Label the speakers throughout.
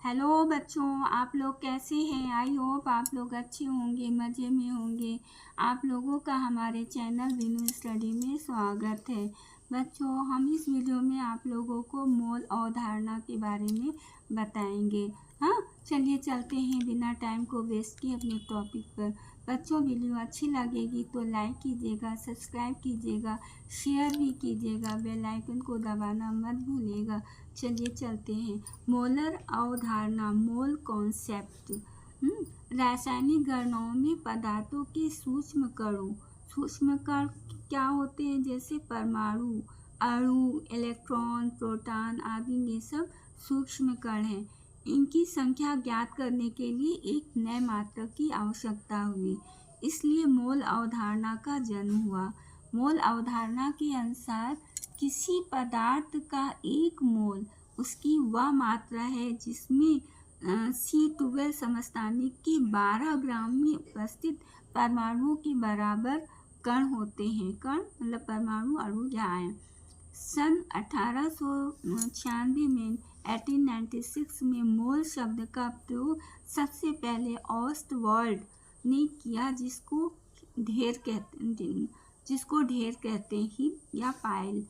Speaker 1: Hello बच्चों, आप लोग कैसे हैं? आई होप आप लोग अच्छे होंगे, मज़े में होंगे। आप लोगों का हमारे चैनल विनू स्टडी में स्वागत है। बच्चों, हम इस वीडियो में आप लोगों को मोल अवधारणा के बारे में बताएंगे। हाँ, चलिए चलते हैं बिना टाइम को वेस्ट किए अपने टॉपिक पर। बच्चों, वीडियो अच्छी लगेगी तो लाइक कीजिएगा, सब्सक्राइब कीजिएगा, शेयर भी कीजिएगा, बेल आइकन को दबाना मत भूलिएगा। चलिए चलते हैं। मोलर अवधारणा, मोल कॉन्सेप्ट। रासायनिक गणनाओं में पदार्थों के सूक्ष्म कण क्या होते हैं? जैसे परमाणु, अणु, इलेक्ट्रॉन, प्रोटॉन आदि, ये सब सूक्ष्म कण हैं। इनकी संख्या ज्ञात करने के लिए एक नए मात्रक की आवश्यकता हुई, इसलिए मोल अवधारणा का जन्म हुआ। मोल अवधारणा के अनुसार किसी पदार्थ का एक मोल उसकी वह मात्रा है जिसमें C12 समस्थानिक के 12 ग्राम में उपस्थित परमाणुओं के बराबर कण होते हैं। कण मतलब परमाणु, अणु या आयन। सन 1896 में 1896 में मोल शब्द का प्रयोग सबसे पहले ऑस्टवाल्ड ने किया, जिसको ढेर कहते हैं या पायल।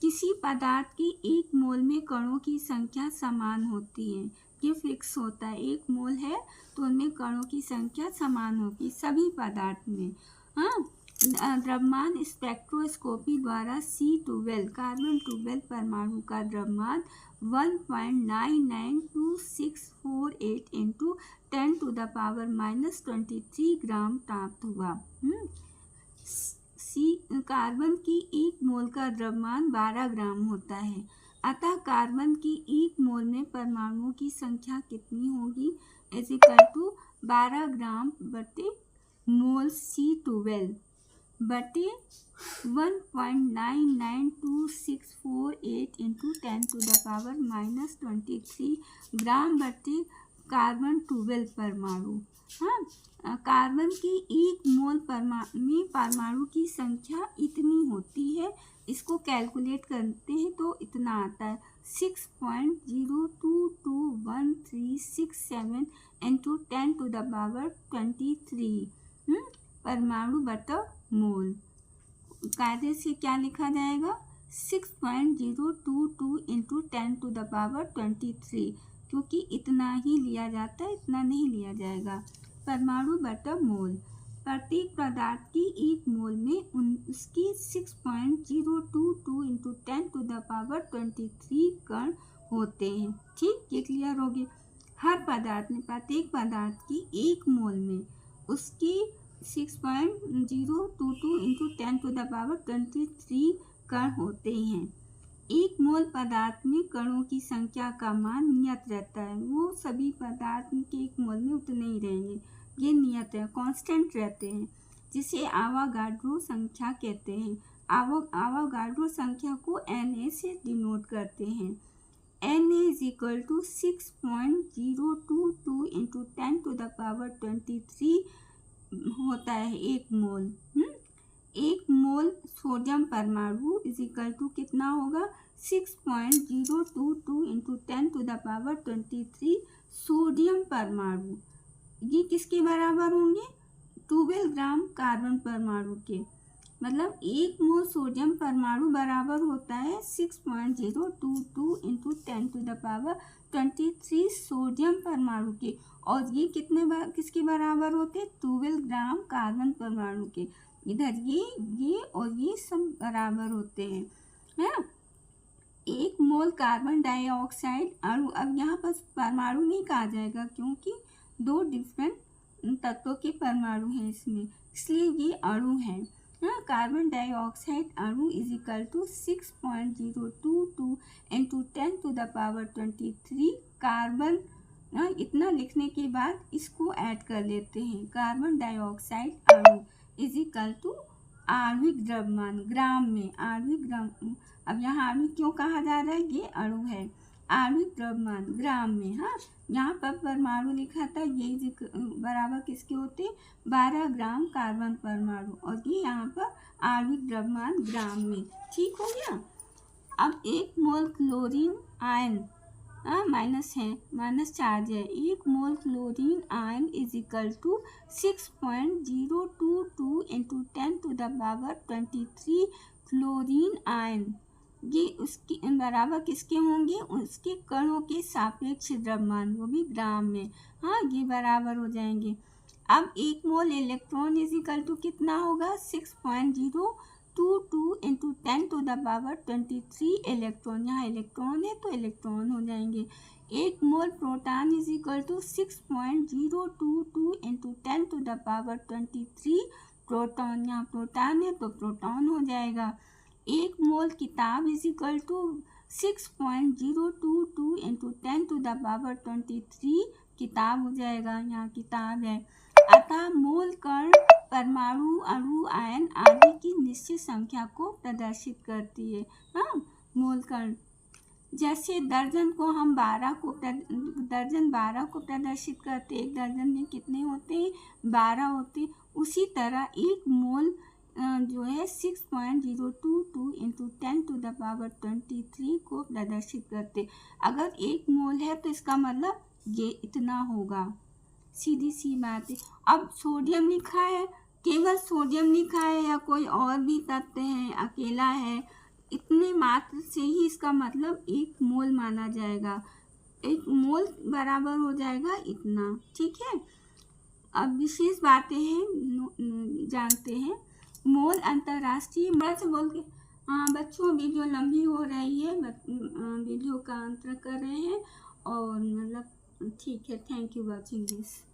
Speaker 1: किसी पदार्थ के एक मोल में कणों की संख्या समान होती है। ये फिक्स होता है, एक मोल है तो उनमें कणों की संख्या समान होगी सभी पदार्थ में। हाँ, द्रव्यमान स्पेक्ट्रोस्कोपी द्वारा C12 कार्बन 12 परमाणु का द्रव्यमान 1.99268 इंटू 10⁻⁻23 ग्राम प्राप्त हुआ। कार्बन की एक मोल का द्रव्यमान 12 ग्राम होता है। अतः कार्बन की एक मोल में परमाणुओं की संख्या कितनी होगी? इज इक्वल टू 12 ग्राम बटे मोल C12 बटे 1.99268 इंटू 10⁻⁻23 ग्राम बटे कार्बन 12 परमाणु। हाँ, कार्बन की एक मोल में परमाणु की संख्या इतनी होती है। इसको कैलकुलेट करते हैं तो इतना आता है 6.022137 इंटू 10⁻23 परमाणु बटा मोल। कायदे से क्या लिखा जाएगा? 6.022 इंटू 10⁻23, क्योंकि इतना ही लिया जाता है, इतना नहीं लिया जाएगा। परमाणु बटा मोल। प्रत्येक पदार्थ की एक मोल में उसकी 6.022 इंटू 10⁻23 कण होते हैं। ठीक, ये क्लियर हो गया। हर पदार्थ में, प्रत्येक पदार्थ की एक मोल में उसकी 6.022 इंटू 10⁻23 कण होते हैं। एक मोल पदार्थ में कणों की संख्या का मान नियत रहता है। वो सभी पदार्थ के एक मोल में उतने ही रहेंगे, ये नियत है, कांस्टेंट रहते हैं, जिसे आवागाड्रो संख्या कहते हैं। आवागाड्रो संख्या को Na से डिनोट करते हैं। Na is equal to 6.022 into 10⁻23 होता है एक मोल। एक मोल सोडियम परमाणु इज इक्वल टू कितना होगा? 6.022 इंटू 10⁻23 सोडियम परमाणु। ये किसके बराबर होंगे? 12 ग्राम कार्बन परमाणु के। मतलब एक मोल सोडियम परमाणु बराबर होता है 6.022 इंटू 10⁻23 सोडियम परमाणु के। और ये किसके बराबर होते हैं? 12 ग्राम कार्बन परमाणु के। इधर ये और ये सब बराबर होते हैं, है ना। एक मोल कार्बन डाइऑक्साइड अणु, अब यहाँ पर परमाणु नहीं कहा जाएगा क्योंकि दो डिफरेंट तत्वों के परमाणु हैं इसमें, इसलिए ये अणु है। कार्बन डाइऑक्साइड अणु is equal to 6.022 into 10⁻23 carbon. इतना लिखने के बाद इसको ऐड कर लेते हैं। कार्बन डाइऑक्साइड अणु इज इक्वल टू आणविक द्रव्यमान ग्राम में। आणविक द्रव्यमान, अब यहाँ आणविक क्यों कहा जा रहा है? ये अणु है। आणविक द्रव्यमान ग्राम में। हाँ, यहाँ पर परमाणु लिखा था, ये बराबर किसके होते? 12 ग्राम कार्बन परमाणु, और ये यहाँ पर आणविक द्रव्यमान ग्राम में। ठीक हो गया। अब एक मोल क्लोरीन आयन माइनस है, माइनस चार्ज है। 1 mole chlorine ion is equal to 6.022 into 10⁻23 chlorine ion. ये उसकी बराबर किसके होंगे? उसके कणों के सापेक्ष द्रव्यमान, वो भी ग्राम में। हाँ, ये बराबर हो जाएंगे। अब 1 mole electron is equal to कितना होगा? 6.022 इंटू 10⁻23 इलेक्ट्रॉन। यहाँ इलेक्ट्रॉन है तो इलेक्ट्रॉन हो जाएंगे। 1 mole proton is equal to 6.022 into 10⁻23 proton. यहाँ प्रोटॉन है तो प्रोटॉन हो जाएगा। 1 मोल किताब इज इक्वल टू 6.022 इंटू 10⁻23 किताब हो जाएगा। यहाँ किताब है। अतः मोल कण परमाणु, अणु, आयन आदि की निश्चित संख्या को प्रदर्शित करती है। हाँ, मोल कण जैसे दर्जन को हम 12 को प्रदर्शित करते, एक दर्जन में कितने होते हैं? 12 होते। उसी तरह 1 मोल जो है 6.022 इंटू 10⁻23 को प्रदर्शित करते। अगर 1 मोल है तो इसका मतलब ये इतना होगा। सीधी सी बात है। अब सोडियम लिखा है, केवल सोडियम लिखा है या कोई और भी तत्व है, अकेला है, इतने मात्र से ही इसका मतलब 1 मोल माना जाएगा। 1 मोल बराबर हो जाएगा इतना। ठीक है, अब विशेष बातें हैं, जानते हैं। मोल अंतर्राष्ट्रीय बस बोल के। हाँ बच्चों, वीडियो लंबी हो रही है, वीडियो का अंतर कर रहे हैं और मतलब ठीक है। Thank you watching this.